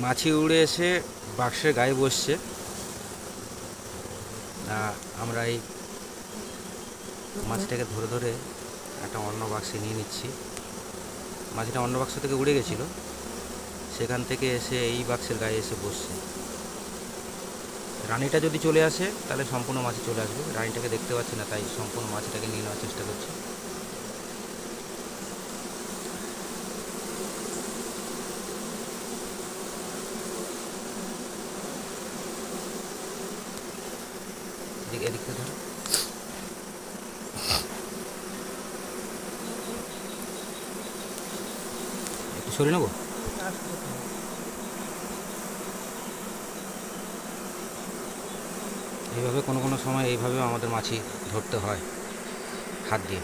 মাছি উড়ে এসে বাক্সের গায়ে বসছে। আমরা এই মাছটাকে ধরে ধরে একটা অন্য বাক্সে নিয়ে নিচ্ছি। মাছিটা অন্য বাক্স থেকে উড়ে গেছিলো, সেখান থেকে এসে এই বাক্সের গায়ে এসে বসছে। রানীটা যদি চলে আসে তাহলে সম্পূর্ণ মাছি চলে আসবে। রানীটাকে দেখতে পাচ্ছি না, তাই সম্পূর্ণ মাছিটাকে নিয়ে নেওয়ার চেষ্টা করছি। এদিক থেকে ধরো, একটু সরিয়ে নেবো। এইভাবে কোনো কোনো সময় এইভাবেও আমাদের মাছি ধরতে হয় হাত দিয়ে।